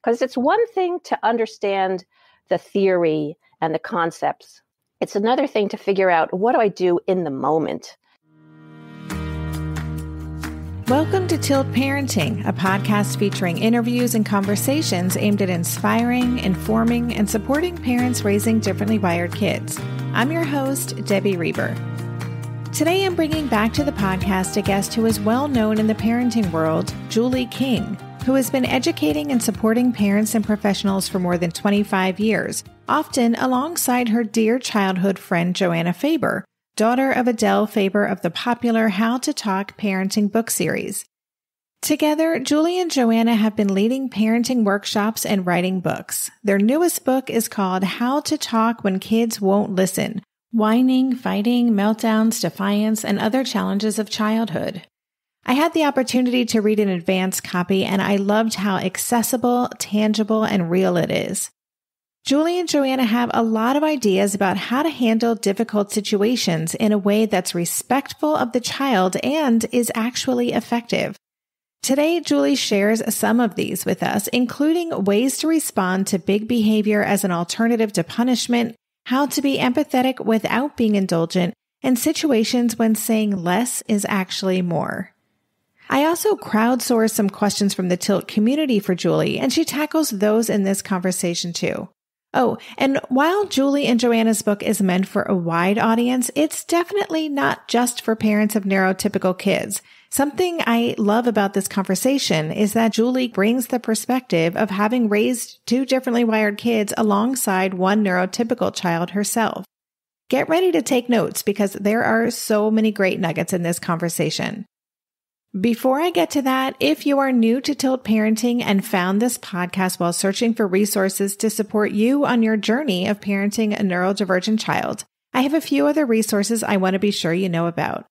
Because it's one thing to understand the theory and the concepts. It's another thing to figure out, what do I do in the moment? Welcome to Tilt Parenting, a podcast featuring interviews and conversations aimed at inspiring, informing, and supporting parents raising differently wired kids. I'm your host, Debbie Reber. Today, I'm bringing back to the podcast a guest who is well known in the parenting world, Julie King, who has been educating and supporting parents and professionals for more than 25 years, often alongside her dear childhood friend, Joanna Faber, daughter of Adele Faber of the popular How to Talk parenting book series. Together, Julie and Joanna have been leading parenting workshops and writing books. Their newest book is called How to Talk When Kids Won't Listen: Whining, Fighting, Meltdowns, Defiance, and Other Challenges of Childhood. I had the opportunity to read an advanced copy, and I loved how accessible, tangible, and real it is. Julie and Joanna have a lot of ideas about how to handle difficult situations in a way that's respectful of the child and is actually effective. Today, Julie shares some of these with us, including ways to respond to big behavior as an alternative to punishment, how to be empathetic without being indulgent, and situations when saying less is actually more. I also crowdsourced some questions from the Tilt community for Julie, and she tackles those in this conversation too. Oh, and while Julie and Joanna's book is meant for a wide audience, it's definitely not just for parents of neurotypical kids. Something I love about this conversation is that Julie brings the perspective of having raised two differently wired kids alongside one neurotypical child herself. Get ready to take notes because there are so many great nuggets in this conversation. Before I get to that, if you are new to Tilt Parenting and found this podcast while searching for resources to support you on your journey of parenting a neurodivergent child, I have a few other resources I want to be sure you know about.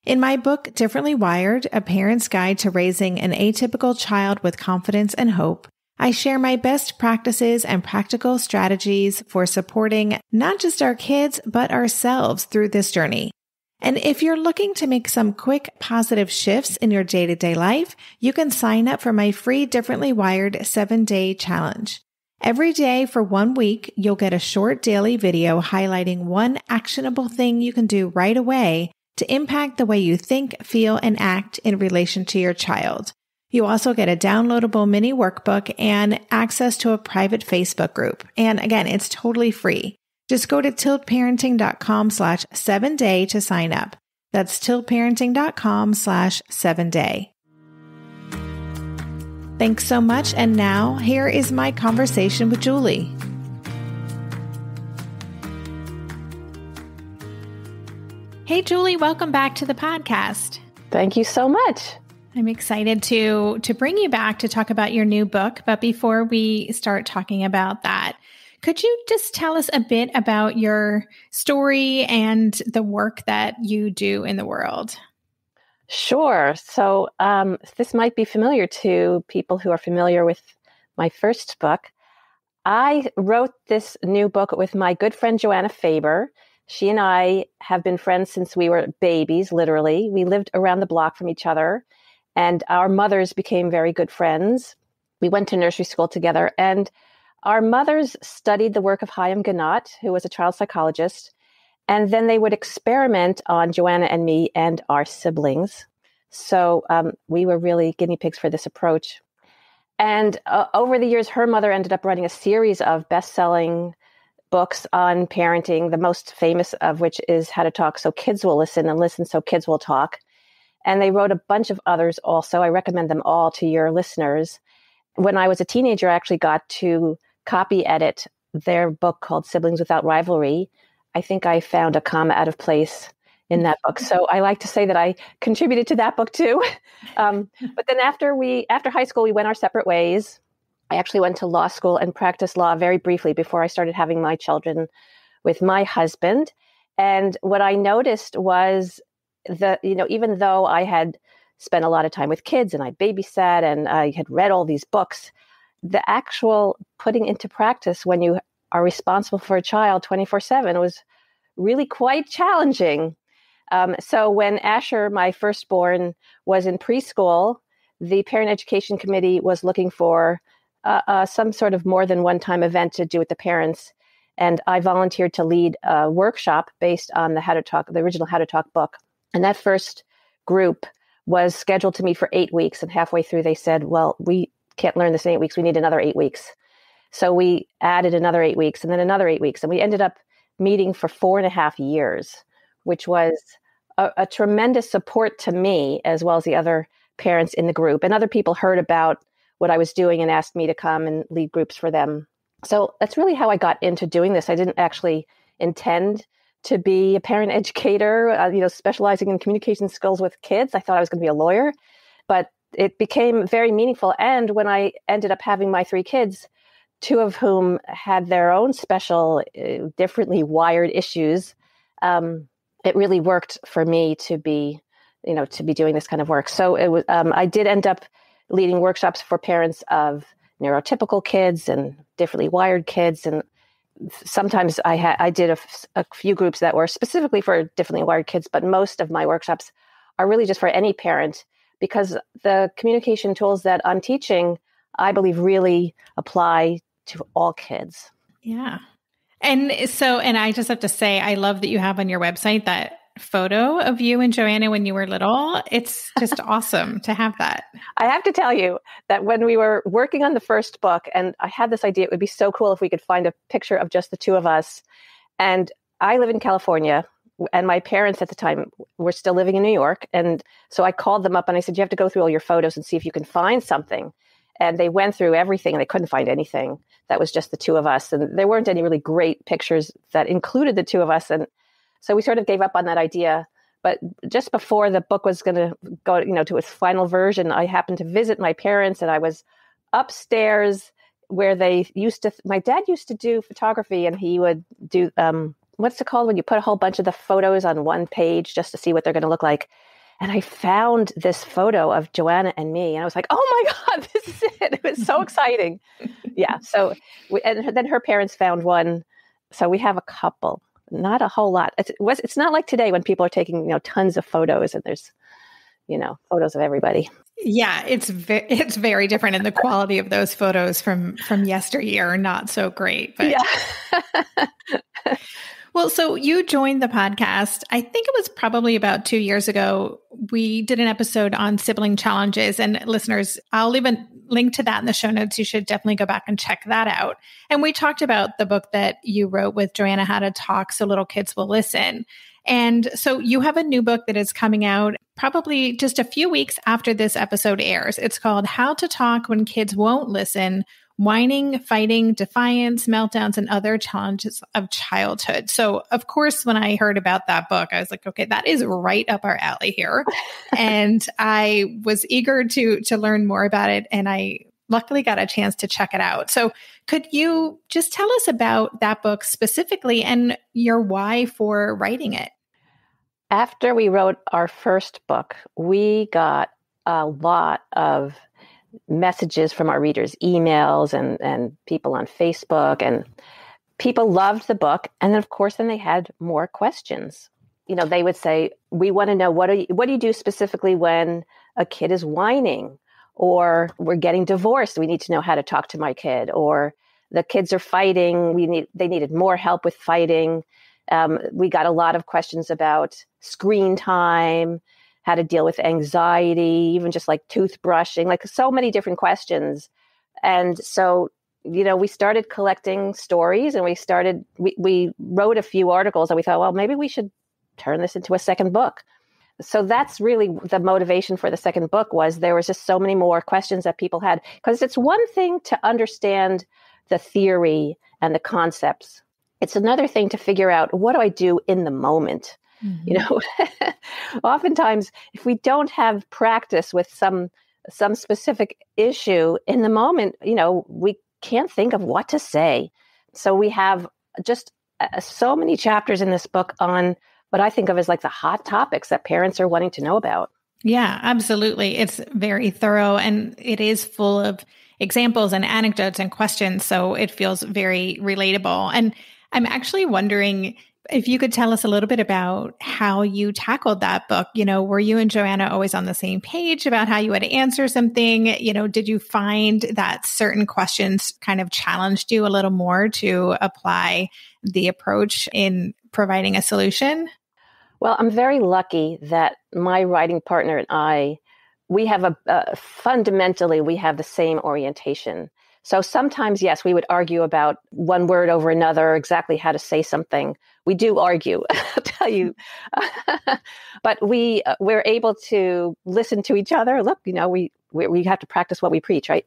In my book, Differently Wired, A Parent's Guide to Raising an Atypical Child with Confidence and Hope, I share my best practices and practical strategies for supporting not just our kids, but ourselves through this journey. And if you're looking to make some quick positive shifts in your day-to-day life, you can sign up for my free Differently Wired 7-Day Challenge. Every day for 1 week, you'll get a short daily video highlighting one actionable thing you can do right away to impact the way you think, feel, and act in relation to your child. You also get a downloadable mini workbook and access to a private Facebook group. And again, it's totally free. Just go to tiltparenting.com/7day to sign up. That's tiltparenting.com/7day. Thanks so much. And now here is my conversation with Julie. Hey, Julie, welcome back to the podcast. Thank you so much. I'm excited to bring you back to talk about your new book. But before we start talking about that, could you just tell us a bit about your story and the work that you do in the world? Sure. So this might be familiar to people who are familiar with my first book. I wrote this new book with my good friend, Joanna Faber. She and I have been friends since we were babies, literally. We lived around the block from each other, and our mothers became very good friends. We went to nursery school together, and our mothers studied the work of Chaim Ganot, who was a child psychologist, and then they would experiment on Joanna and me and our siblings. So we were really guinea pigs for this approach. And over the years, her mother ended up writing a series of best-selling books on parenting, the most famous of which is How to Talk So Kids Will Listen and Listen So Kids Will Talk. And they wrote a bunch of others also. I recommend them all to your listeners. When I was a teenager, I actually got to copy edit their book called Siblings Without Rivalry. I think I found a comma out of place in that book. So I like to say that I contributed to that book too. But then after high school, we went our separate ways. I actually went to law school and practiced law very briefly before I started having my children with my husband. And what I noticed was that, even though I had spent a lot of time with kids and I babysat and I had read all these books, the actual putting into practice when you are responsible for a child 24/7 was really quite challenging. So when Asher, my firstborn, was in preschool, the Parent Education Committee was looking for some sort of more than one-time event to do with the parents. And I volunteered to lead a workshop based on the original How to Talk book. And that first group was scheduled to meet for 8 weeks. And halfway through, they said, well, we can't learn this in 8 weeks. We need another 8 weeks. So we added another 8 weeks and then another 8 weeks. And we ended up meeting for 4.5 years, which was a tremendous support to me, as well as the other parents in the group. And other people heard about what I was doing and asked me to come and lead groups for them. So that's really how I got into doing this. I didn't actually intend to be a parent educator, specializing in communication skills with kids. I thought I was going to be a lawyer, but it became very meaningful. And when I ended up having my 3 kids, 2 of whom had their own special, differently wired issues, it really worked for me to be doing this kind of work. So it was, I did end up leading workshops for parents of neurotypical kids and differently wired kids. And sometimes I did a few groups that were specifically for differently wired kids, but most of my workshops are really just for any parent, because the communication tools that I'm teaching, I believe, really apply to all kids. Yeah. And I just have to say, I love that you have on your website that photo of you and Joanna when you were little. It's just awesome to have that. I have to tell you that when we were working on the first book, and I had this idea, it would be so cool if we could find a picture of just the 2 of us. And I live in California, and my parents at the time were still living in New York. And so I called them up and I said, you have to go through all your photos and see if you can find something. And they went through everything and they couldn't find anything that was just the 2 of us. And there weren't any really great pictures that included the 2 of us. And so we sort of gave up on that idea. But just before the book was going to go, to its final version, I happened to visit my parents, and I was upstairs where my dad used to do photography, and he would do, what's it called when you put a whole bunch of the photos on one page just to see what they're going to look like. And I found this photo of Joanna and me, and I was like, oh my God, this is it. It was so exciting. Yeah. So, and then her parents found one. So we have a couple. Not a whole lot. It's not like today when people are taking, tons of photos and there's, photos of everybody. Yeah, it's very different, and the quality of those photos from yesteryear are not so great. But yeah. Well, so you joined the podcast. I think it was probably about 2 years ago. We did an episode on sibling challenges, and listeners, I'll leave a link to that in the show notes. You should definitely go back and check that out. And we talked about the book that you wrote with Joanna, How to Talk So Little Kids Will Listen. And so you have a new book that is coming out probably just a few weeks after this episode airs. It's called How to Talk When Kids Won't Listen: Whining, Fighting, Defiance, Meltdowns, and Other Challenges of Childhood. So, of course, when I heard about that book, I was like, okay, that is right up our alley here. And I was eager to learn more about it. And I luckily got a chance to check it out. So could you just tell us about that book specifically and your why for writing it? After we wrote our first book, we got a lot of messages from our readers, emails and people on Facebook, and people loved the book. And then, of course, then they had more questions. They would say, we want to know, what do you do specifically when a kid is whining, or we're getting divorced? We need to know how to talk to my kid, or the kids are fighting. They needed more help with fighting. We got a lot of questions about screen time, how to deal with anxiety, even just like toothbrushing, like so many different questions. And so, we started collecting stories, and we wrote a few articles, and we thought, well, maybe we should turn this into a second book. So that's really the motivation for the second book. Was there was just so many more questions that people had, because it's one thing to understand the theory and the concepts. It's another thing to figure out, what do I do in the moment? Mm-hmm. Oftentimes, if we don't have practice with some specific issue in the moment, we can't think of what to say. So we have just so many chapters in this book on what I think of as like the hot topics that parents are wanting to know about. Yeah, absolutely. It's very thorough, and it is full of examples and anecdotes and questions. So it feels very relatable. And I'm actually wondering, If you could tell us a little bit about how you tackled that book, were you and Joanna always on the same page about how you had to answer something? Did you find that certain questions kind of challenged you a little more to apply the approach in providing a solution? Well, I'm very lucky that my writing partner and I, we have fundamentally, we have the same orientation. So sometimes, yes, we would argue about one word over another, exactly how to say something. We do argue, I'll tell you. But we're able to listen to each other. Look, we have to practice what we preach, right?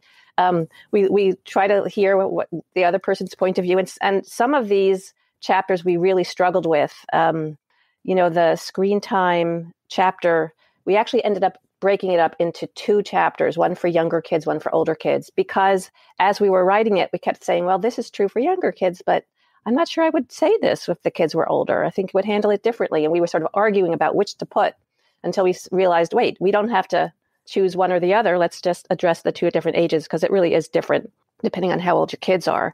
We try to hear what the other person's point of view. And some of these chapters we really struggled with. The screen time chapter, we actually ended up breaking it up into 2 chapters, one for younger kids, one for older kids, because as we were writing it, we kept saying, well, this is true for younger kids, but I'm not sure I would say this if the kids were older. I think it would handle it differently. And we were sort of arguing about which to put until we realized, wait, we don't have to choose one or the other. Let's just address the 2 different ages, because it really is different depending on how old your kids are.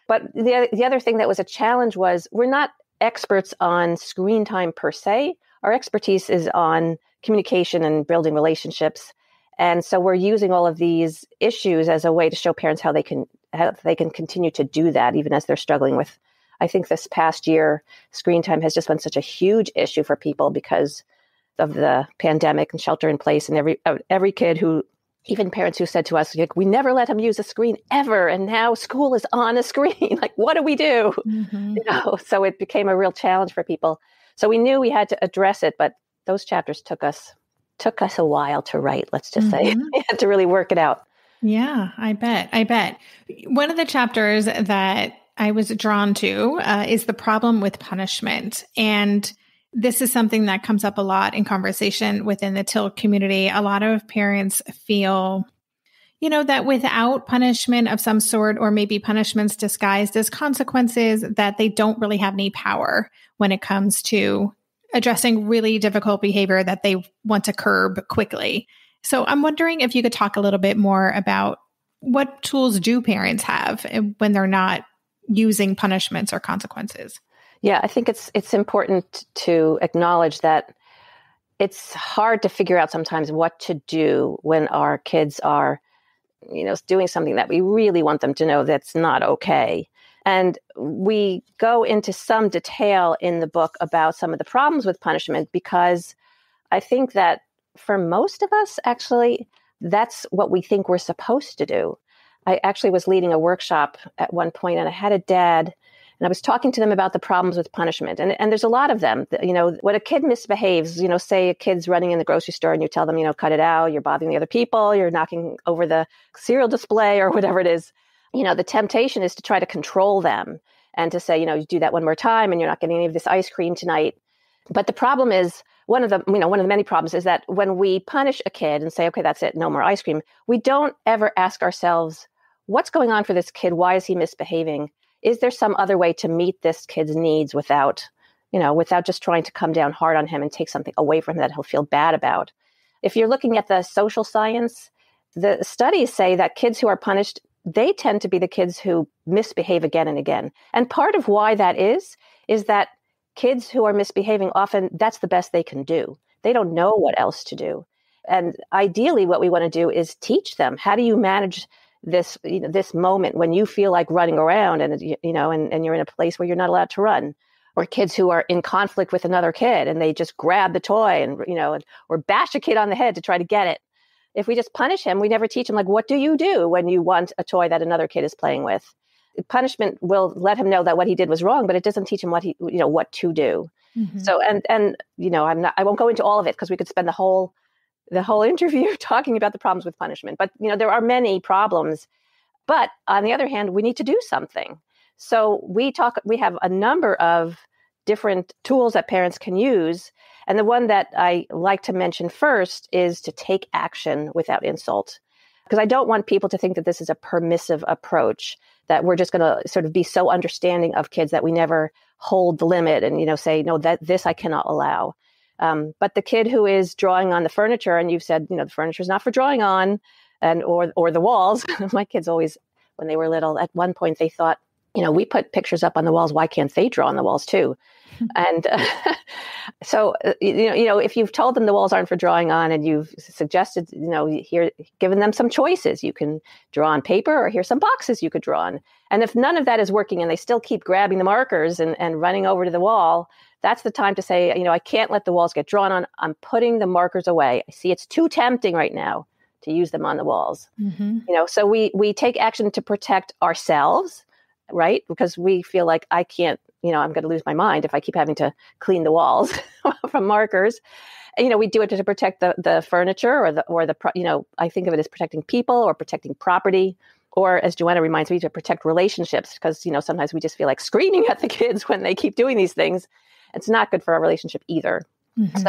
But the other thing that was a challenge was we're not experts on screen time per se. Our expertise is on communication and building relationships. And so we're using all of these issues as a way to show parents how they can continue to do that, even as they're struggling with. I think this past year, screen time has just been such a huge issue for people because of the pandemic and shelter in place. And every kid even parents who said to us, we never let him use a screen ever. And now school is on a screen. Like, what do we do? Mm-hmm. So it became a real challenge for people. So we knew we had to address it, but those chapters took us a while to write. Let's just say we had to really work it out. Yeah, I bet. One of the chapters that I was drawn to is the problem with punishment. And this is something that comes up a lot in conversation within the TIL community. A lot of parents feel, that without punishment of some sort, or maybe punishments disguised as consequences, that they don't really have any power when it comes to addressing really difficult behavior that they want to curb quickly. So I'm wondering if you could talk a little bit more about what tools do parents have when they're not using punishments or consequences? Yeah, I think it's important to acknowledge that it's hard to figure out sometimes what to do when our kids are, doing something that we really want them to know that's not okay. And we go into some detail in the book about some of the problems with punishment, because I think that for most of us, actually, that's what we think we're supposed to do. I actually was leading a workshop at one point, and I had a dad, and I was talking to them about the problems with punishment. And there's a lot of them. When a kid misbehaves, say a kid's running in the grocery store and you tell them, cut it out, you're bothering the other people, you're knocking over the cereal display or whatever it is. The temptation is to try to control them and to say, you do that one more time and you're not getting any of this ice cream tonight. But the problem is, one of the many problems is that when we punish a kid and say, okay, that's it, no more ice cream, we don't ever ask ourselves, what's going on for this kid? Why is he misbehaving? Is there some other way to meet this kid's needs without just trying to come down hard on him and take something away from him that he'll feel bad about? If you're looking at the social science, the studies say that kids who are punished, they tend to be the kids who misbehave again and again. And part of why that is that kids who are misbehaving, often that's the best they can do. They don't know what else to do. And ideally, what we want to do is teach them, how do you manage this, this moment when you feel like running around and you're in a place where you're not allowed to run, or kids who are in conflict with another kid and they just grab the toy and or bash a kid on the head to try to get it. If we just punish him, we never teach him, like, what do you do when you want a toy that another kid is playing with? Punishment will let him know that what he did was wrong, but it doesn't teach him what to do. Mm-hmm. So, I won't go into all of it because we could spend the whole interview talking about the problems with punishment. But, there are many problems. But on the other hand, we need to do something. So we have a number of different tools that parents can use. And the one that I like to mention first is to take action without insult. Because I don't want people to think that this is a permissive approach, that we're just going to sort of be so understanding of kids that we never hold the limit and, say, no, that this I cannot allow. But the kid who is drawing on the furniture and you've said, the furniture is not for drawing on, or the walls. My kids always, when they were little, at one point they thought, we put pictures up on the walls. Why can't they draw on the walls too? And so, if you've told them the walls aren't for drawing on and you've suggested, given them some choices, you can draw on paper or here's some boxes you could draw on. And if none of that is working and they still keep grabbing the markers and running over to the wall, that's the time to say, I can't let the walls get drawn on. I'm putting the markers away. I see it's too tempting right now to use them on the walls. Mm-hmm. So we take action to protect ourselves, right? Because we feel like I can't, I'm going to lose my mind if I keep having to clean the walls from markers. And, we do it to protect the furniture or the I think of it as protecting people or protecting property, or as Joanna reminds me, to protect relationships, because, sometimes we just feel like screaming at the kids when they keep doing these things. It's not good for our relationship either. Mm-hmm.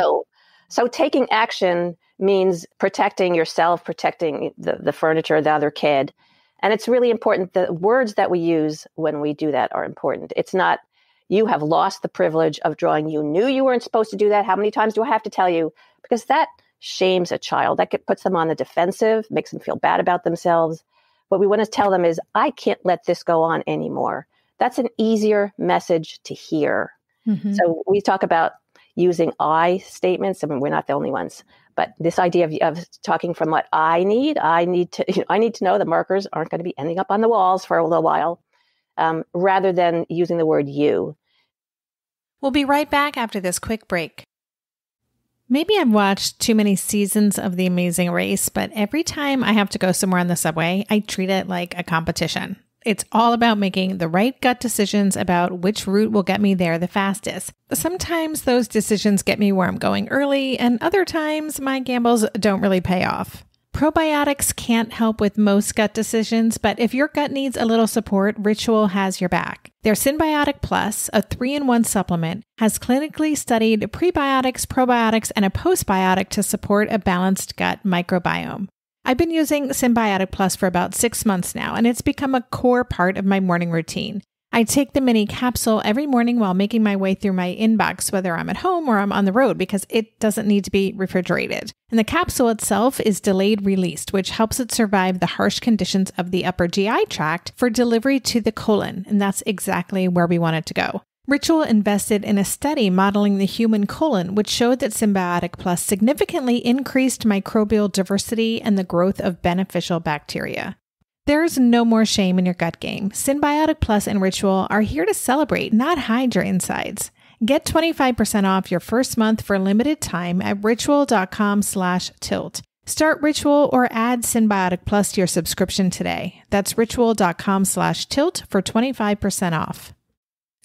So taking action means protecting yourself, protecting the furniture, the other kid. And it's really important. The words that we use when we do that are important. It's not, you have lost the privilege of drawing. You knew you weren't supposed to do that. How many times do I have to tell you? Because that shames a child. That puts them on the defensive, makes them feel bad about themselves. What we want to tell them is, I can't let this go on anymore. That's an easier message to hear. Mm-hmm. So we talk about using I statements. I mean, we're not the only ones, but this idea of talking from what I need to know the markers aren't going to be ending up on the walls for a little while, rather than using the word you. We'll be right back after this quick break. Maybe I've watched too many seasons of The Amazing Race, but every time I have to go somewhere on the subway, I treat it like a competition. It's all about making the right gut decisions about which route will get me there the fastest. Sometimes those decisions get me where I'm going early, and other times my gambles don't really pay off. Probiotics can't help with most gut decisions, but if your gut needs a little support, Ritual has your back. Their Synbiotic Plus, a 3-in-1 supplement, has clinically studied prebiotics, probiotics, and a postbiotic to support a balanced gut microbiome. I've been using Synbiotic Plus for about 6 months now, and it's become a core part of my morning routine. I take the mini capsule every morning while making my way through my inbox, whether I'm at home or I'm on the road, because it doesn't need to be refrigerated. And the capsule itself is delayed released, which helps it survive the harsh conditions of the upper GI tract for delivery to the colon, and that's exactly where we want it to go. Ritual invested in a study modeling the human colon, which showed that Synbiotic Plus significantly increased microbial diversity and the growth of beneficial bacteria. There's no more shame in your gut game. Synbiotic Plus and Ritual are here to celebrate, not hide your insides. Get 25% off your first month for a limited time at ritual.com/tilt. Start Ritual or add Synbiotic Plus to your subscription today. That's ritual.com/tilt for 25% off.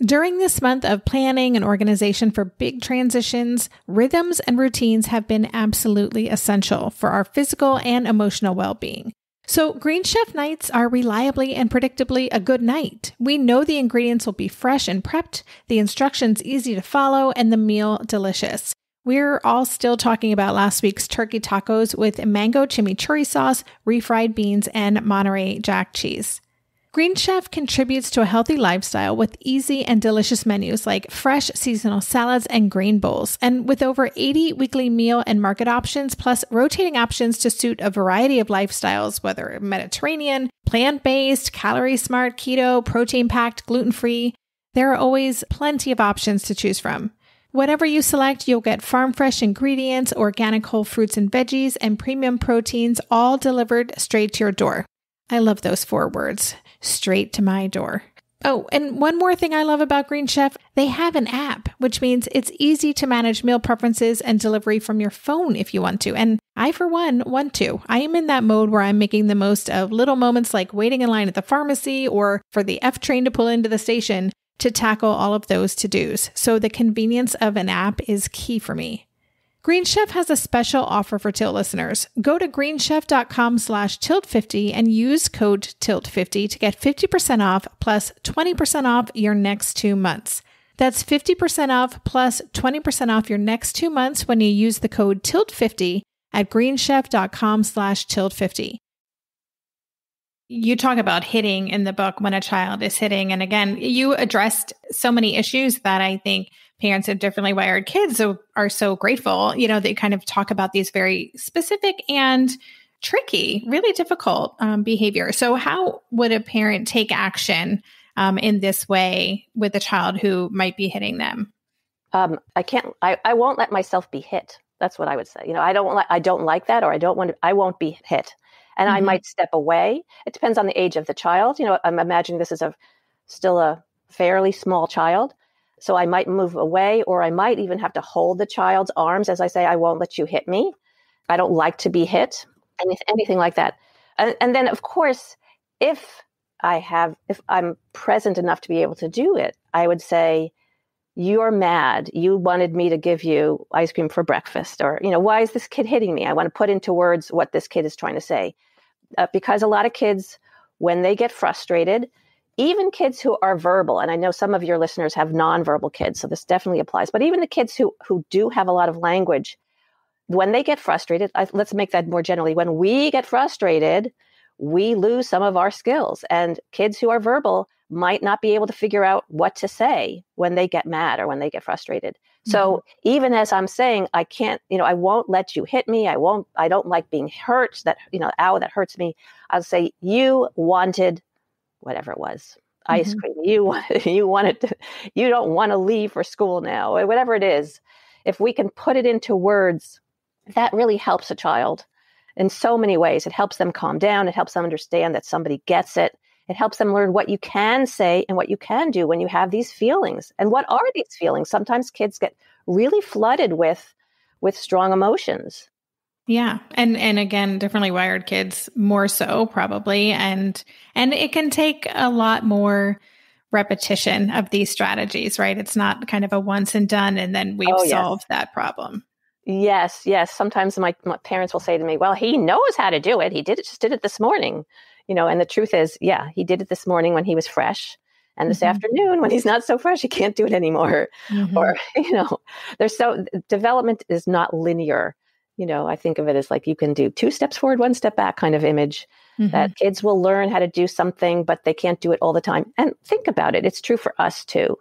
During this month of planning and organization for big transitions, rhythms and routines have been absolutely essential for our physical and emotional well-being. So Green Chef nights are reliably and predictably a good night. We know the ingredients will be fresh and prepped, the instructions easy to follow, and the meal delicious. We're all still talking about last week's turkey tacos with mango chimichurri sauce, refried beans, and Monterey Jack cheese. Green Chef contributes to a healthy lifestyle with easy and delicious menus like fresh seasonal salads and grain bowls. And with over 80 weekly meal and market options, plus rotating options to suit a variety of lifestyles, whether Mediterranean, plant-based, calorie-smart, keto, protein-packed, gluten-free, there are always plenty of options to choose from. Whatever you select, you'll get farm-fresh ingredients, organic whole fruits and veggies, and premium proteins, all delivered straight to your door. I love those 4 words. Straight to my door. Oh, and one more thing I love about Green Chef, they have an app, which means it's easy to manage meal preferences and delivery from your phone if you want to. And I, for one, want to. I am in that mode where I'm making the most of little moments like waiting in line at the pharmacy or for the F train to pull into the station to tackle all of those to-dos. So the convenience of an app is key for me. Green Chef has a special offer for Tilt listeners. Go to greenchef.com/tilt50 and use code TILT50 to get 50% off plus 20% off your next 2 months. That's 50% off plus 20% off your next 2 months when you use the code TILT50 at greenchef.com/tilt50. You talk about hitting in the book when a child is hitting. And again, you addressed so many issues that I think parents of differently wired kids are so grateful, that you kind of talk about these very specific and tricky, really difficult behavior. So how would a parent take action in this way with a child who might be hitting them? I won't let myself be hit. That's what I would say. I don't like that, or I won't be hit. And I might step away. It depends on the age of the child. I'm imagining this is still a fairly small child. So I might move away, or I might even have to hold the child's arms as I say, I won't let you hit me. I don't like to be hit, anything like that. And then, of course, if I'm present enough to be able to do it, I would say, you're mad. You wanted me to give you ice cream for breakfast, or, why is this kid hitting me? I want to put into words what this kid is trying to say. Because a lot of kids, when they get frustrated, even kids who are verbal, and I know some of your listeners have nonverbal kids, so this definitely applies, but even the kids who do have a lot of language, when they get frustrated, let's make that more generally. When we get frustrated, we lose some of our skills, and kids who are verbal might not be able to figure out what to say when they get mad or when they get frustrated. So even as I'm saying, I can't, I won't let you hit me. I don't like being hurt. That, ow, that hurts me. I'll say, you wanted whatever it was, ice cream. You wanted to, you don't want to leave for school now, or whatever it is. If we can put it into words, that really helps a child in so many ways. It helps them calm down. It helps them understand that somebody gets it. It helps them learn what you can say and what you can do when you have these feelings. And what are these feelings? Sometimes kids get really flooded with strong emotions. Yeah. And again, differently wired kids more so probably. And it can take a lot more repetition of these strategies, right? It's not kind of a once and done, and then we've solved that problem. Yes. Sometimes my parents will say to me, well, he knows how to do it. He just did it this morning. And the truth is, he did it this morning when he was fresh. And this afternoon, when he's not so fresh, he can't do it anymore. Or, development is not linear. I think of it as like you can do 2 steps forward, 1 step back kind of image, that kids will learn how to do something, but they can't do it all the time. And think about it. It's true for us too.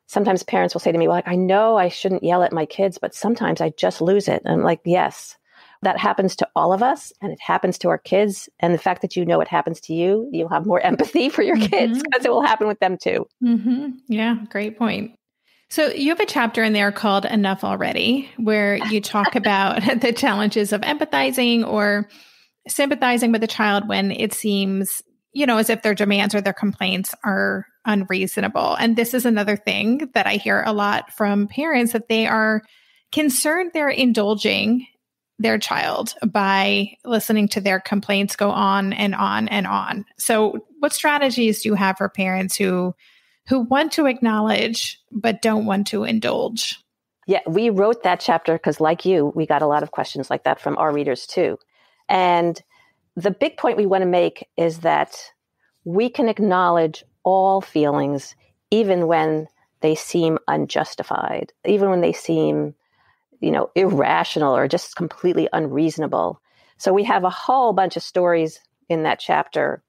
Sometimes parents will say to me, well, I know I shouldn't yell at my kids, but sometimes I just lose it. And I'm like, yes, that happens to all of us, and it happens to our kids. And the fact that it happens to you, you'll have more empathy for your kids because it will happen with them too. Yeah, great point. So you have a chapter in there called Enough Already, where you talk about the challenges of empathizing or sympathizing with a child when it seems, as if their demands or their complaints are unreasonable. And this is another thing that I hear a lot from parents, that they are concerned they're indulging their child by listening to their complaints go on and on and on. So what strategies do you have for parents who want to acknowledge but don't want to indulge? Yeah, we wrote that chapter because, like you, we got a lot of questions like that from our readers too. And the big point we want to make is that we can acknowledge all feelings, even when they seem unjustified, even when they seem irrational or just completely unreasonable. So we have a whole bunch of stories in that chapter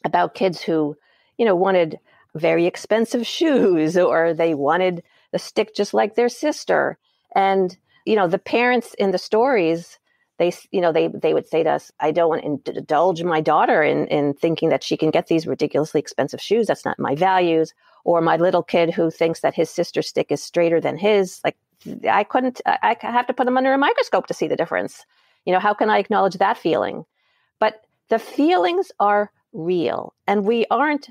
about kids who, wanted very expensive shoes, or they wanted a stick just like their sister. And, the parents in the stories, they would say to us, I don't want to indulge my daughter in thinking that she can get these ridiculously expensive shoes. That's not my values. Or my little kid who thinks that his sister's stick is straighter than his. Like, I have to put them under a microscope to see the difference. How can I acknowledge that feeling? But the feelings are real, and we aren't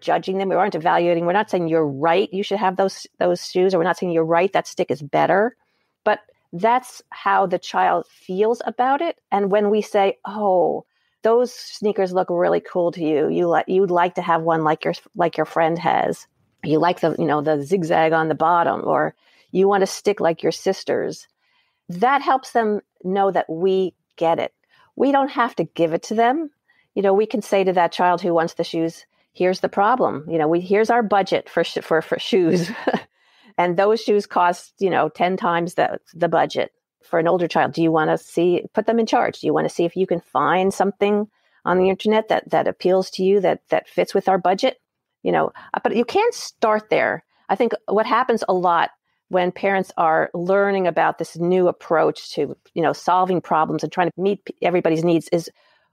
judging them. We aren't evaluating. We're not saying you're right, you should have those shoes, or we're not saying you're right, that stick is better. But that's how the child feels about it. And when we say, oh, those sneakers look really cool to you, you'd like to have one like your friend has. You like the zigzag on the bottom, or you want a stick like your sister's. That helps them know that we get it. We don't have to give it to them. We can say to that child who wants the shoes, here's the problem. Here's our budget for shoes. And those shoes cost, 10 times the budget. For an older child, do you want to put them in charge? Do you want to see if you can find something on the internet that appeals to you, that fits with our budget? But you can't start there. I think what happens a lot when parents are learning about this new approach to, solving problems and trying to meet everybody's needs is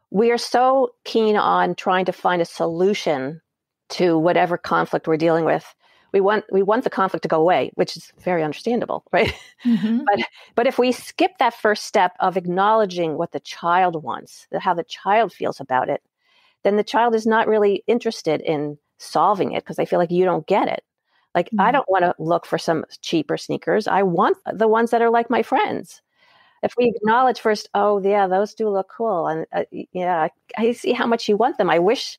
we are so keen on trying to find a solution to whatever conflict we're dealing with. we want the conflict to go away, which is very understandable, right? Mm-hmm. But if we skip that first step of acknowledging what the child wants, how the child feels about it, then the child is not really interested in solving it because they feel like you don't get it. Like, I don't want to look for some cheaper sneakers. I want the ones that are like my friends. If we acknowledge first, oh yeah, those do look cool, and I see how much you want them. I wish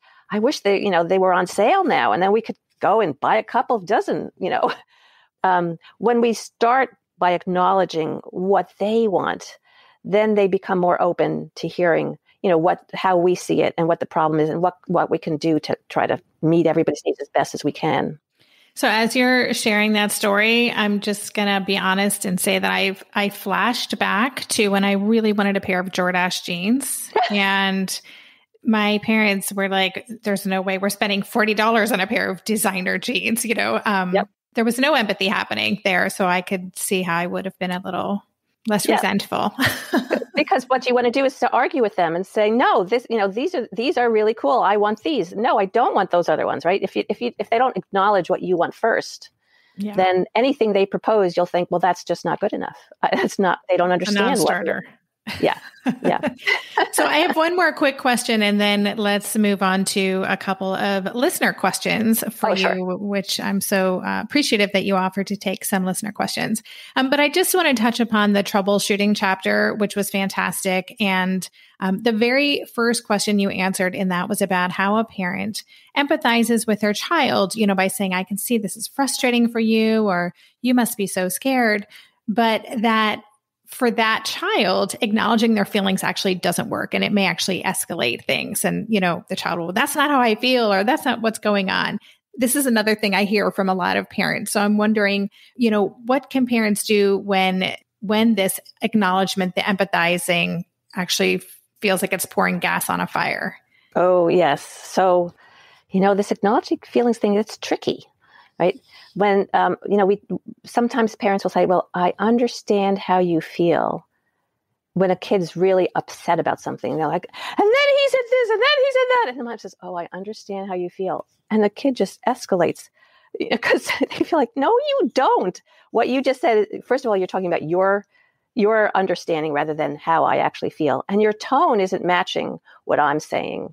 they, they were on sale now, and then we could go and buy a couple of dozen. When we start by acknowledging what they want, then they become more open to hearing, how we see it and what the problem is and what we can do to try to meet everybody's needs as best as we can. So as you're sharing that story, I'm just going to be honest and say that I flashed back to when I really wanted a pair of Jordache jeans. And my parents were like, there's no way we're spending $40 on a pair of designer jeans, Yep. There was no empathy happening there. So I could see how I would have been a little less resentful. Because what you want to do is to argue with them and say, no, these are really cool. I want these. No, I don't want those other ones, right? If they don't acknowledge what you want first, then anything they propose, you'll think, well, that's just not good enough. They don't understand. A non-starter. Yeah. So I have one more quick question, and then let's move on to a couple of listener questions for you, sure. Which I'm so appreciative that you offered to take some listener questions. But I just want to touch upon the troubleshooting chapter, which was fantastic. And the very first question you answered in that was about how a parent empathizes with their child, by saying, I can see this is frustrating for you, or you must be so scared. But that for that child, acknowledging their feelings actually doesn't work, and it may actually escalate things. And, the child will, that's not how I feel, or that's not what's going on. This is another thing I hear from a lot of parents. So I'm wondering, what can parents do when this acknowledgement, the empathizing actually feels like it's pouring gas on a fire? Oh, yes. So, this acknowledging feelings thing, it's tricky, right? When, we sometimes parents will say, well, I understand how you feel when a kid's really upset about something. They're like, and then he said this, and then he said that. And the mom says, oh, I understand how you feel. And the kid just escalates because they feel like, no, you don't. What you just said, first of all, you're talking about your understanding rather than how I actually feel. And your tone isn't matching what I'm saying.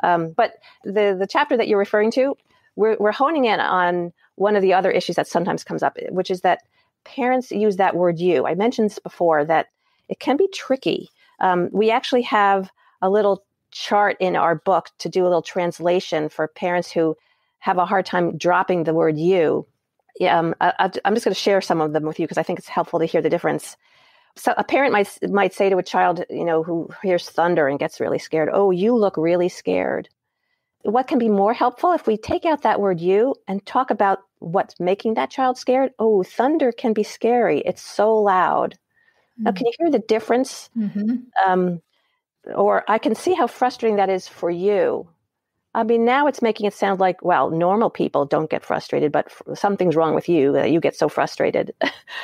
But the chapter that you're referring to, we're honing in on one of the other issues that sometimes comes up, which is that parents use that word you. I mentioned this before, that it can be tricky. We actually have a little chart in our book to do a little translation for parents who have a hard time dropping the word you. I'm just going to share some of them with you because I think it's helpful to hear the difference. So a parent might say to a child, who hears thunder and gets really scared, oh, you look really scared. What can be more helpful if we take out that word you and talk about what's making that child scared? Oh, thunder can be scary. It's so loud. Mm-hmm. Now, can you hear the difference? Mm-hmm. Or I can see how frustrating that is for you. I mean, now it's making it sound like, well, normal people don't get frustrated, but something's wrong with you that you get so frustrated,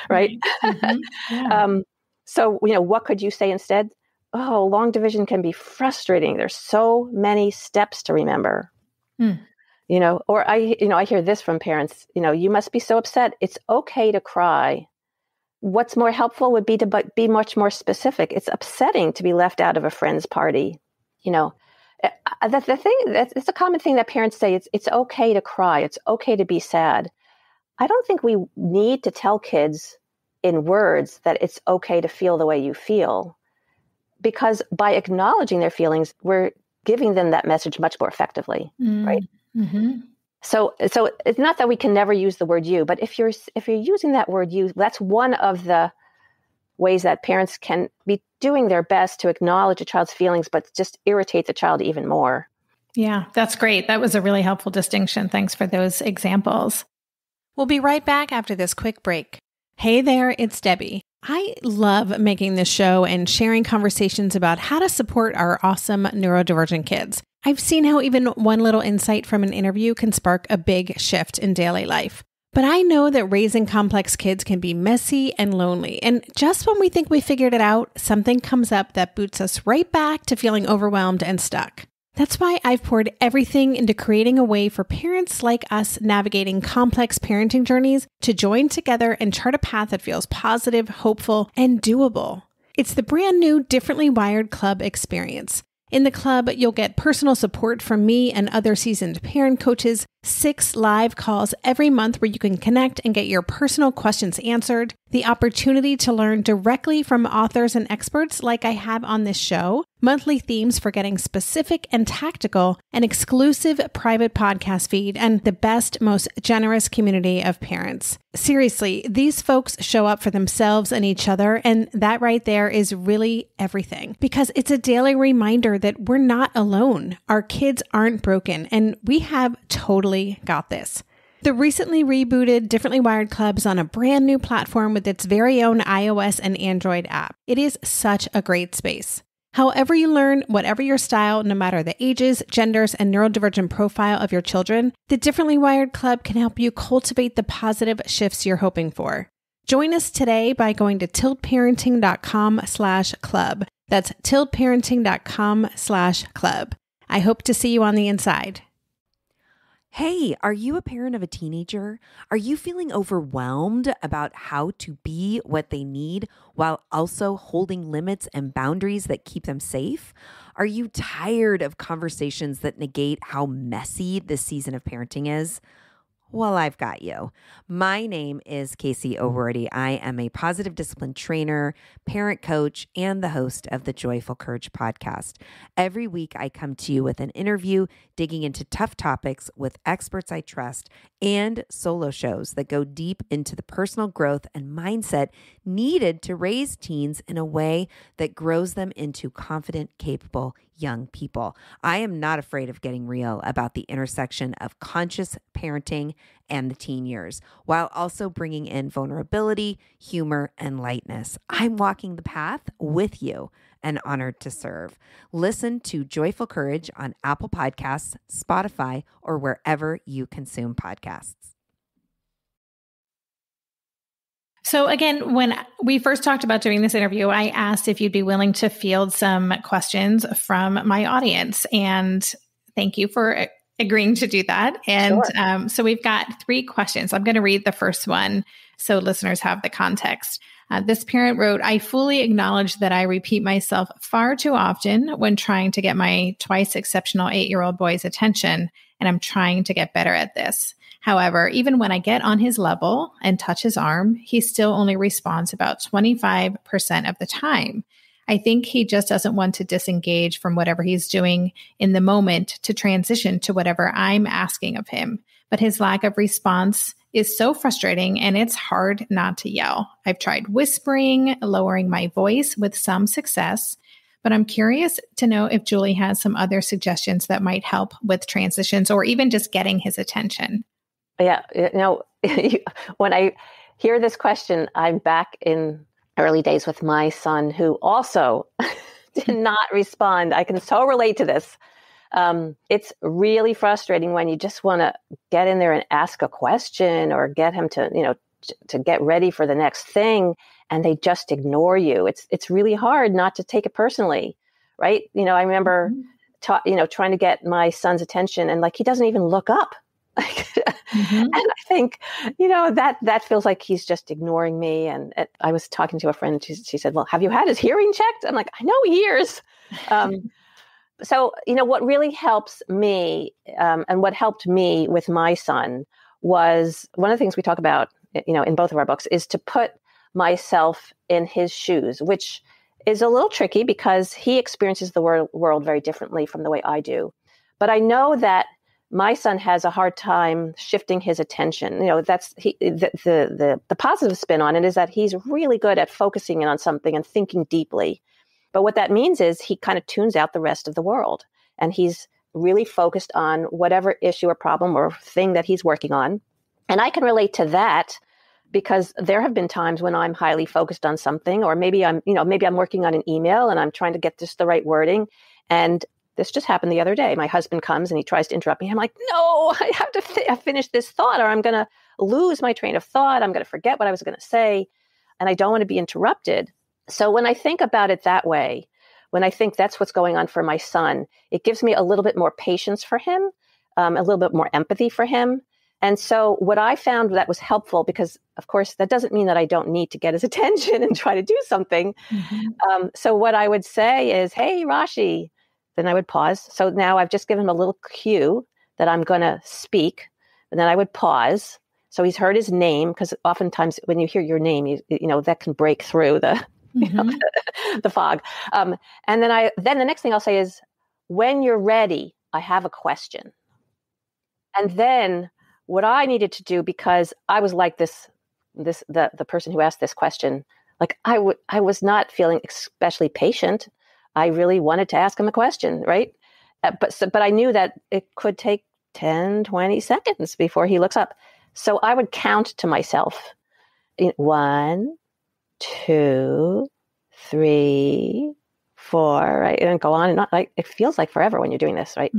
right? Mm-hmm. Yeah. So, what could you say instead? Oh, long division can be frustrating. There's so many steps to remember, or I hear this from parents, you must be so upset. It's okay to cry. What's more helpful would be to be much more specific. It's upsetting to be left out of a friend's party. The thing it's a common thing that parents say, it's okay to cry. It's okay to be sad. I don't think we need to tell kids in words that it's okay to feel the way you feel. Because by acknowledging their feelings, we're giving them that message much more effectively, right? Mm-hmm. So it's not that we can never use the word you, but if you're using that word you, that's one of the ways that parents can be doing their best to acknowledge a child's feelings, but just irritate the child even more. Yeah, that's great. That was a really helpful distinction. Thanks for those examples. We'll be right back after this quick break. Hey there, it's Debbie. I love making this show and sharing conversations about how to support our awesome neurodivergent kids. I've seen how even one little insight from an interview can spark a big shift in daily life. But I know that raising complex kids can be messy and lonely. And just when we think we figured it out, something comes up that boots us right back to feeling overwhelmed and stuck. That's why I've poured everything into creating a way for parents like us navigating complex parenting journeys to join together and chart a path that feels positive, hopeful, and doable. It's the brand new Differently Wired Club experience. In the club, you'll get personal support from me and other seasoned parent coaches, 6 live calls every month where you can connect and get your personal questions answered, the opportunity to learn directly from authors and experts like I have on this show, monthly themes for getting specific and tactical, an exclusive private podcast feed, and the best, most generous community of parents. Seriously, these folks show up for themselves and each other, and that right there is really everything. Because it's a daily reminder that we're not alone. Our kids aren't broken, and we have totally got this. The recently rebooted Differently Wired Club is on a brand new platform with its very own iOS and Android app. It is such a great space. However you learn, whatever your style, no matter the ages, genders, and neurodivergent profile of your children, the Differently Wired Club can help you cultivate the positive shifts you're hoping for. Join us today by going to tiltparenting.com/club. That's tiltparenting.com/club. I hope to see you on the inside. Hey, are you a parent of a teenager? Are you feeling overwhelmed about how to be what they need while also holding limits and boundaries that keep them safe? Are you tired of conversations that negate how messy this season of parenting is? Well, I've got you. My name is Casey O'Rourke. I am a positive discipline trainer, parent coach, and the host of the Joyful Courage podcast. Every week, I come to you with an interview digging into tough topics with experts I trust and solo shows that go deep into the personal growth and mindset needed to raise teens in a way that grows them into confident, capable young people. I am not afraid of getting real about the intersection of conscious parenting and the teen years, while also bringing in vulnerability, humor, and lightness. I'm walking the path with you and honored to serve. Listen to Joyful Courage on Apple Podcasts, Spotify, or wherever you consume podcasts. So again, when we first talked about doing this interview, I asked if you'd be willing to field some questions from my audience. And thank you for agreeing to do that. And Sure. So we've got 3 questions. I'm going to read the first one so listeners have the context. This parent wrote, I fully acknowledge that I repeat myself far too often when trying to get my twice exceptional 8-year-old boy's attention, and I'm trying to get better at this. However, even when I get on his level and touch his arm, he still only responds about 25% of the time. I think he just doesn't want to disengage from whatever he's doing in the moment to transition to whatever I'm asking of him. But his lack of response is so frustrating, and it's hard not to yell. I've tried whispering, lowering my voice with some success, but I'm curious to know if Julie has some other suggestions that might help with transitions or even just getting his attention. Yeah. When I hear this question, I'm back in early days with my son, who also did not respond. I can so relate to this. It's really frustrating when you just want to get in there and ask a question or get him to, to get ready for the next thing, and they just ignore you. It's really hard not to take it personally, right? I remember, trying to get my son's attention, and he doesn't even look up. And I think, that feels like he's just ignoring me. And I was talking to a friend, she said, well, have you had his hearing checked? I'm like, I know he hears. So, what really helps me, and what helped me with my son was one of the things we talk about, in both of our books, is to put myself in his shoes, which is a little tricky because he experiences the world very differently from the way I do. But I know that my son has a hard time shifting his attention. That's the positive spin on it is that he's really good at focusing in on something and thinking deeply. But what that means is he kind of tunes out the rest of the world, and he's really focused on whatever issue or problem or thing that he's working on. And I can relate to that because there have been times when I'm highly focused on something, or maybe I'm working on an email and I'm trying to get just the right wording. And this just happened the other day. My husband comes and he tries to interrupt me. I'm like, no, I have to finish this thought, or I'm going to lose my train of thought. I'm going to forget what I was going to say, and I don't want to be interrupted. So when I think about it that way, when I think that's what's going on for my son, it gives me a little bit more patience for him, a little bit more empathy for him. And so what I found that was helpful, because of course, that doesn't mean that I don't need to get his attention and try to do something. So what I would say is, hey, Rashi, then I would pause. So now I've just given him a little cue that I'm going to speak, and then I would pause. So he's heard his name, because oftentimes when you hear your name, you know, that can break through the, the fog. And then the next thing I'll say is, when you're ready, I have a question. And then what I needed to do, because I was like the person who asked this question, like I was not feeling especially patient. I really wanted to ask him a question, right? But I knew that it could take 10, 20 seconds before he looks up. So I would count to myself, 1, 2, 3, 4, right? And go on and on. Like, it feels like forever when you're doing this, right?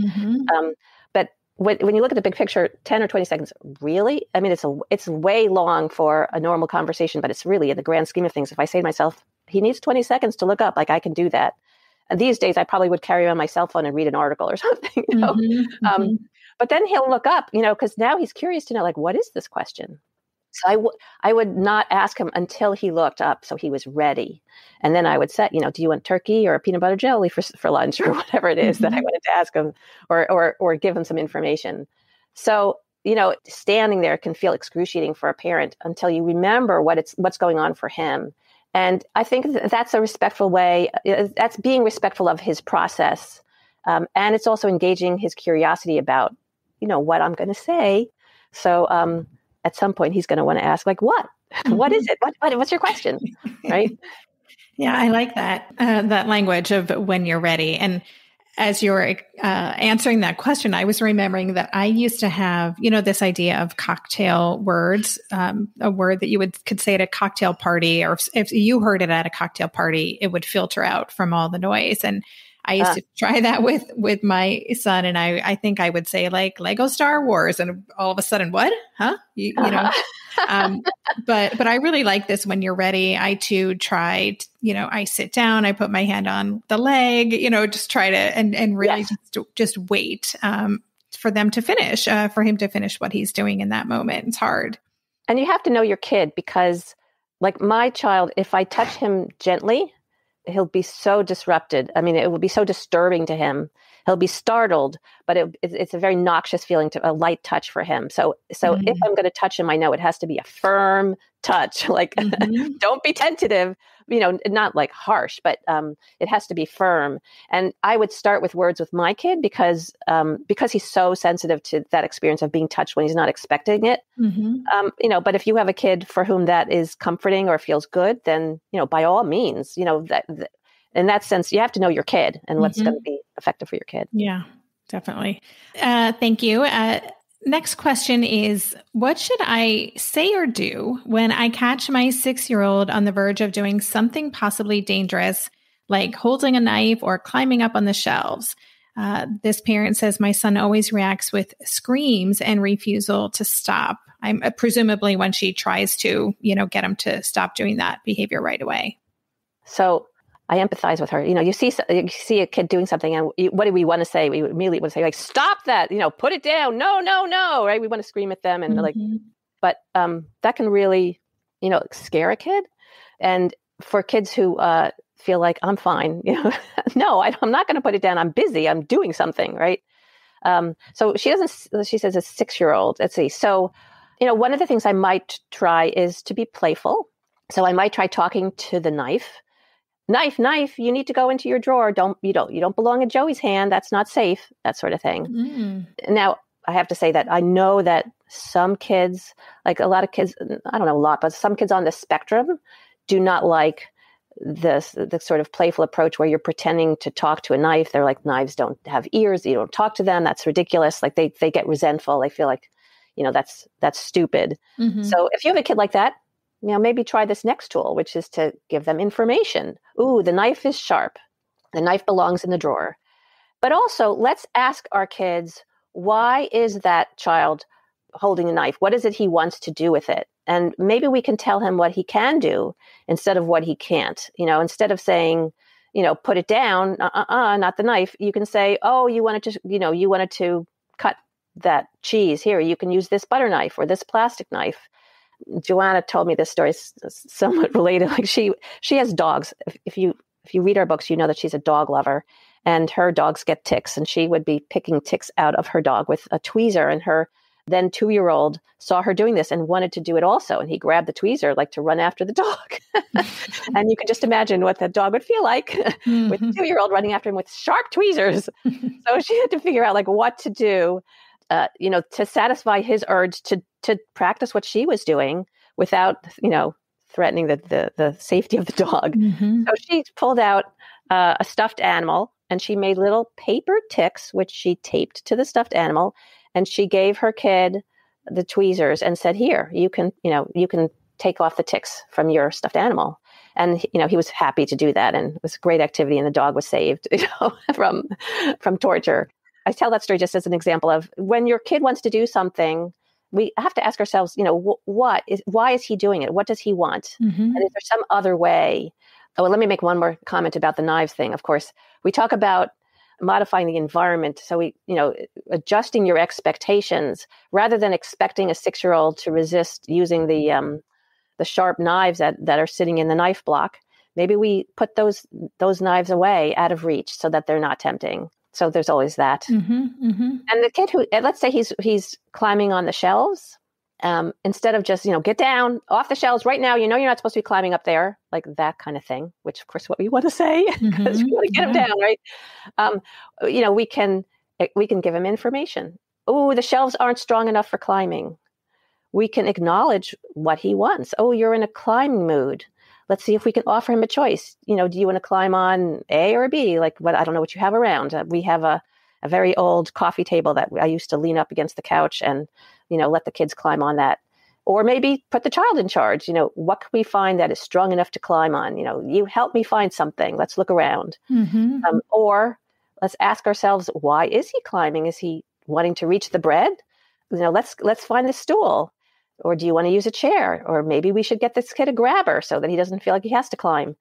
But when you look at the big picture, 10 or 20 seconds, really? I mean, it's way long for a normal conversation, but it's really, in the grand scheme of things, if I say to myself, he needs 20 seconds to look up, like, I can do that. And these days, I probably would carry on my cell phone and read an article or something, you know? But then he'll look up, you know, because now he's curious to know, like, what is this question? So I would not ask him until he looked up, so he was ready. And then I would say, you know, do you want turkey or peanut butter jelly for lunch, or whatever it is that I wanted to ask him, or give him some information. So, you know, standing there can feel excruciating for a parent until you remember what's going on for him. And I think that's a respectful way. That's being respectful of his process. And it's also engaging his curiosity about, you know, what I'm going to say. So at some point, he's going to want to ask, like, what? What is it? What's your question? Right? Yeah, I like that, that language of when you're ready. And as you're answering that question, I was remembering that I used to have, you know, this idea of cocktail words, a word that could say at a cocktail party, or if you heard it at a cocktail party, it would filter out from all the noise. And I used to try that with my son, and I think I would say, like, Lego Star Wars, and all of a sudden, what? Huh? You know. But I really like this. When you're ready, I too tried. You know, I sit down, I put my hand on the leg. You know, just try to and really just wait for them to finish, for him to finish what he's doing in that moment. It's hard, and you have to know your kid, because, like, my child, if I touch him gently, he'll be so disrupted. I mean, it will be so disturbing to him. He'll be startled, but it's a very noxious feeling, to a light touch for him. So if I'm going to touch him, I know it has to be a firm touch. Like, don't be tentative, you know, not like harsh, but it has to be firm. And I would start with words with my kid, because he's so sensitive to that experience of being touched when he's not expecting it. You know, but if you have a kid for whom that is comforting or feels good, then, you know, by all means, you know, that in that sense, you have to know your kid and what's going to be effective for your kid. Yeah, definitely. Thank you. Next question is, what should I say or do when I catch my 6-year-old on the verge of doing something possibly dangerous, like holding a knife or climbing up on the shelves? This parent says, my son always reacts with screams and refusal to stop. I'm presumably when she tries to, you know, get him to stop doing that behavior right away. So I empathize with her. You know, you see a kid doing something, and what do we want to say? We immediately want to say, like, stop that, you know, put it down. No, right? We want to scream at them, and but that can really, you know, scare a kid. And for kids who feel like, I'm fine, you know, no, I'm not going to put it down. I'm busy. I'm doing something, right? So she says a 6-year-old. Let's see. So, you know, one of the things I might try is to be playful. So I might try talking to the knife. Knife, you need to go into your drawer. You don't belong in Joey's hand. That's not safe, that sort of thing. Now, I have to say that I know that some kids, like a lot of kids, I don't know a lot, but some kids on the spectrum do not like the sort of playful approach where you're pretending to talk to a knife. They're like, knives don't have ears. You don't talk to them. That's ridiculous. Like they get resentful. They feel like, you know, that's stupid. So if you have a kid like that, you know, maybe try this next tool, which is to give them information. Ooh, the knife is sharp. The knife belongs in the drawer. But also, let's ask our kids, why is that child holding a knife? What is it he wants to do with it? And maybe we can tell him what he can do instead of what he can't. You know, instead of saying, put it down, not the knife. You can say, oh, you wanted to cut that cheese. Here, you can use this butter knife or this plastic knife. Joanna told me this story is somewhat related. Like she has dogs. If you read our books, you know that she's a dog lover, and her dogs get ticks, and she would be picking ticks out of her dog with a tweezer, and her then 2-year-old saw her doing this and wanted to do it also. And he grabbed the tweezer like to run after the dog. And you can just imagine what that dog would feel like with the 2-year-old running after him with sharp tweezers. So she had to figure out like what to do, to satisfy his urge to practice what she was doing without, threatening the safety of the dog. So she pulled out a stuffed animal, and she made little paper ticks, which she taped to the stuffed animal. And she gave her kid the tweezers and said, here, you can take off the ticks from your stuffed animal. And, he was happy to do that. And it was a great activity. And the dog was saved, from torture. I tell that story just as an example of when your kid wants to do something, we have to ask ourselves, why is he doing it? What does he want? And is there some other way? Oh, well, let me make one more comment about the knives thing. Of course, we talk about modifying the environment. So adjusting your expectations rather than expecting a 6-year-old to resist using the sharp knives that are sitting in the knife block. Maybe we put those knives away out of reach so that they're not tempting. So there's always that. And the kid who, let's say he's climbing on the shelves, instead of just, get down off the shelves right now, you're not supposed to be climbing up there, like that kind of thing, which of course what we want to say, because we want to get him down, right? We can give him information. Oh, the shelves aren't strong enough for climbing. We can acknowledge what he wants. Oh, you're in a climbing mood. Let's see if we can offer him a choice. Do you want to climb on A or B? Like I don't know what you have around. We have a very old coffee table that I used to lean up against the couch and, let the kids climb on that. Or maybe put the child in charge. What can we find that is strong enough to climb on? You help me find something. Let's look around. Or let's ask ourselves, why is he climbing? Is he wanting to reach the bread? Let's find the stool. Or do you want to use a chair? Or maybe we should get this kid a grabber so that he doesn't feel like he has to climb.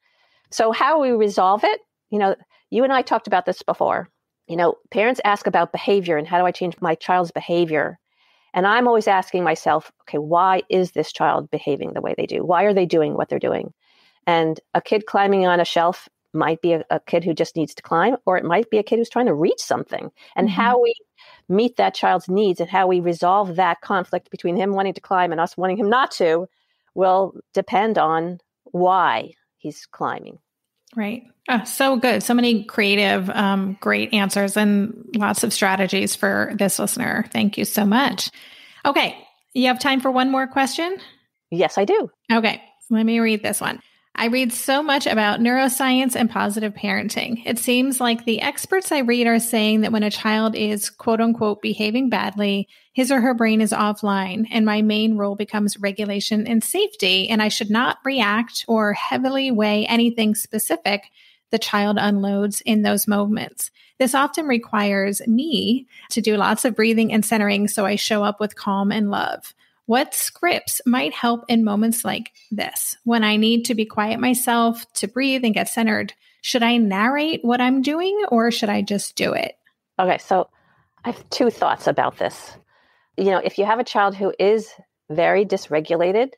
So how we resolve it, you and I talked about this before. Parents ask about behavior and how do I change my child's behavior? And I'm always asking myself, okay, why is this child behaving the way they do? Why are they doing what they're doing? And a kid climbing on a shelf might be a kid who just needs to climb, or it might be a kid who's trying to reach something. And how we meet that child's needs and how we resolve that conflict between him wanting to climb and us wanting him not to will depend on why he's climbing. Right. Oh, so good. So many creative, great answers and lots of strategies for this listener. Thank you so much. Okay. You have time for one more question? Yes, I do. Okay. Let me read this one. I read so much about neuroscience and positive parenting. It seems like the experts I read are saying that when a child is quote unquote behaving badly, his or her brain is offline and my main role becomes regulation and safety. And I should not react or heavily weigh anything specific the child unloads in those moments. This often requires me to do lots of breathing and centering so I show up with calm and love. What scripts might help in moments like this, when I need to be quiet myself, to breathe and get centered? Should I narrate what I'm doing or should I just do it? Okay, so I have 2 thoughts about this. If you have a child who is very dysregulated,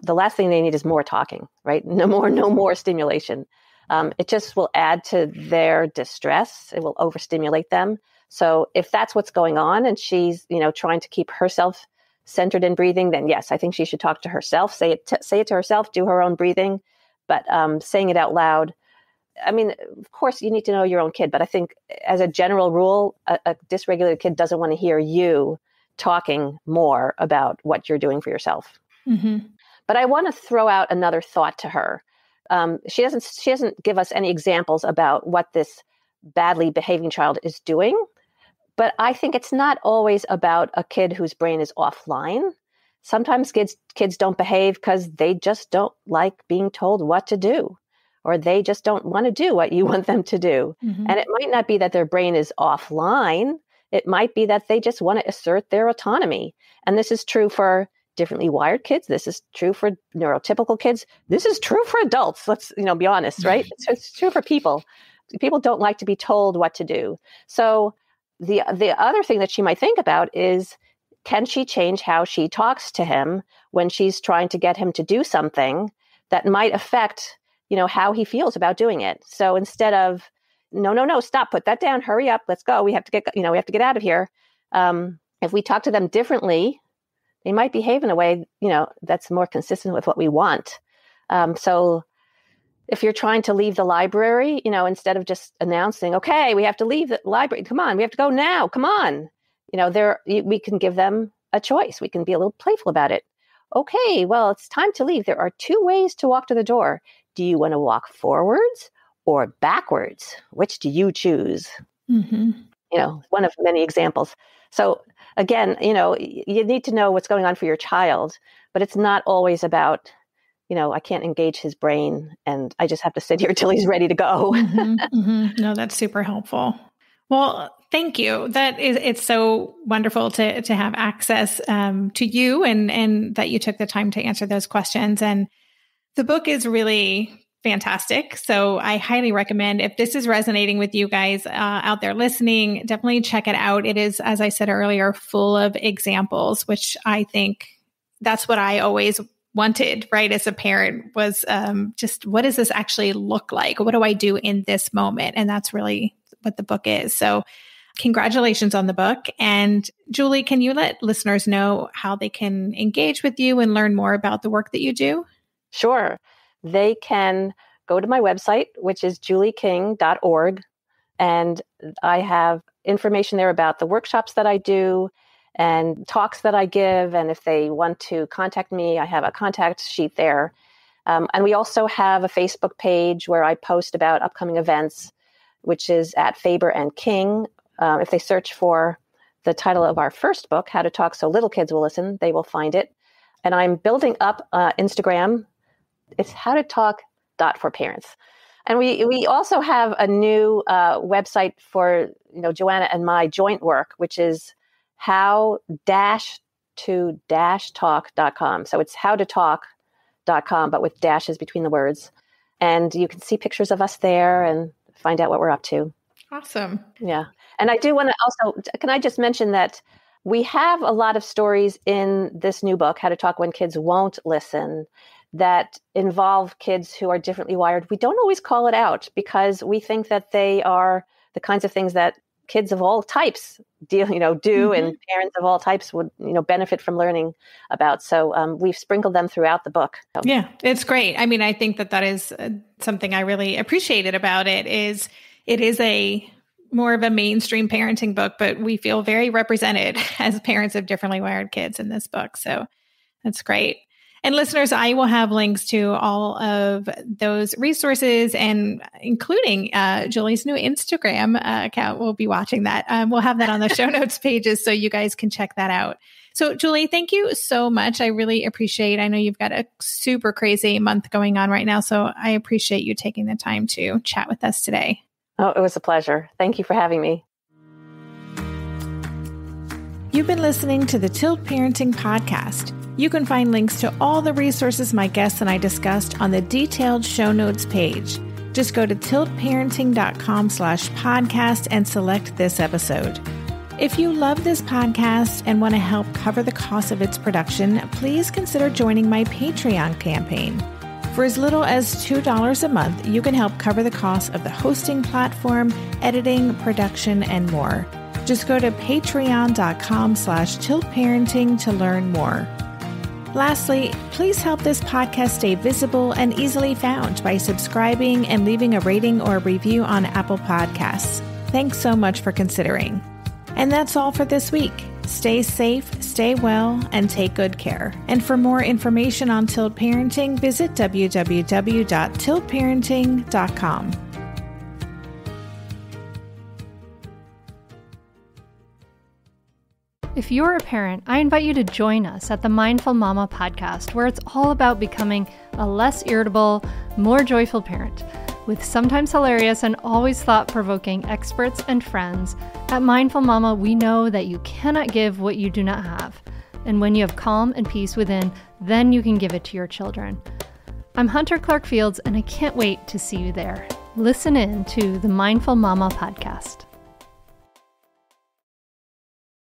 the last thing they need is more talking, right? No more stimulation. It just will add to their distress. It will overstimulate them. So if that's what's going on and she's, trying to keep herself centered in breathing, then yes, I think she should talk to herself, say it to herself, do her own breathing, but saying it out loud. I mean, of course, you need to know your own kid, but I think as a general rule, a dysregulated kid doesn't want to hear you talking more about what you're doing for yourself. But I want to throw out another thought to her. She doesn't give us any examples about what this badly behaving child is doing. But I think it's not always about a kid whose brain is offline. Sometimes kids don't behave because they just don't like being told what to do, or they just don't want to do what you want them to do. And it might not be that their brain is offline. It might be that they just want to assert their autonomy. And this is true for differently wired kids. This is true for neurotypical kids. This is true for adults. Let's, be honest, right? It's true for people. People don't like to be told what to do. So the other thing that she might think about is, can she change how she talks to him when she's trying to get him to do something that might affect, how he feels about doing it? So instead of, no, stop, put that down, hurry up, let's go. We have to get out of here. If we talk to them differently, they might behave in a way, that's more consistent with what we want. So if you're trying to leave the library, instead of just announcing, okay, we have to leave the library, come on, we have to go now, come on. We can give them a choice. We can be a little playful about it. Okay, well, it's time to leave. There are 2 ways to walk to the door. Do you want to walk forwards or backwards? Which do you choose? Mm-hmm. One of many examples. So again, you need to know what's going on for your child, but it's not always about, I can't engage his brain and I just have to sit here till he's ready to go. Mm-hmm, mm-hmm. No, that's super helpful. Well, thank you. It's so wonderful to have access to you and that you took the time to answer those questions. And the book is really fantastic. So I highly recommend, if this is resonating with you guys out there listening, definitely check it out. It is, as I said earlier, full of examples, which I think that's what I always wanted, right? As a parent was just, what does this actually look like? What do I do in this moment? And that's really what the book is. So congratulations on the book. And Julie, can you let listeners know how they can engage with you and learn more about the work that you do? Sure. They can go to my website, which is julieking.org. And I have information there about the workshops that I do and talks that I give. And if they want to contact me, I have a contact sheet there. And we also have a Facebook page where I post about upcoming events, which is at Faber and King. If they search for the title of our first book, How to Talk So Little Kids Will Listen, they will find it. And I'm building up Instagram. It's howtotalk.forparents. And we also have a new website for Joanna and my joint work, which is how-to-talk.com. So it's howtotalk.com, but with dashes between the words. And you can see pictures of us there and find out what we're up to. Awesome. Yeah. And I do want to also, can I just mention that we have a lot of stories in this new book, How to Talk When Kids Won't Listen, that involve kids who are differently wired. We don't always call it out because we think that they are the kinds of things that kids of all types do, mm-hmm. and parents of all types would, benefit from learning about. So we've sprinkled them throughout the book. So. Yeah, it's great. I mean, I think that is something I really appreciated about it is a more of a mainstream parenting book, but we feel very represented as parents of differently wired kids in this book. So that's great. And listeners, I will have links to all of those resources and including Julie's new Instagram account. We'll be watching that. We'll have that on the show notes pages so you guys can check that out. So Julie, thank you so much. I really appreciate, I know you've got a super crazy month going on right now. So I appreciate you taking the time to chat with us today. Oh, it was a pleasure. Thank you for having me. You've been listening to the Tilt Parenting Podcast. You can find links to all the resources my guests and I discussed on the detailed show notes page. Just go to tiltparenting.com/podcast and select this episode. If you love this podcast and want to help cover the cost of its production, please consider joining my Patreon campaign. For as little as $2 a month, you can help cover the cost of the hosting platform, editing, production, and more. Just go to patreon.com/tiltparenting to learn more. Lastly, please help this podcast stay visible and easily found by subscribing and leaving a rating or a review on Apple Podcasts. Thanks so much for considering. And that's all for this week. Stay safe, stay well, and take good care. And for more information on Tilt Parenting, visit www.tiltparenting.com. If you're a parent, I invite you to join us at the Mindful Mama podcast, where it's all about becoming a less irritable, more joyful parent. With sometimes hilarious and always thought-provoking experts and friends, at Mindful Mama, we know that you cannot give what you do not have. And when you have calm and peace within, then you can give it to your children. I'm Hunter Clark-Fields, and I can't wait to see you there. Listen in to the Mindful Mama podcast.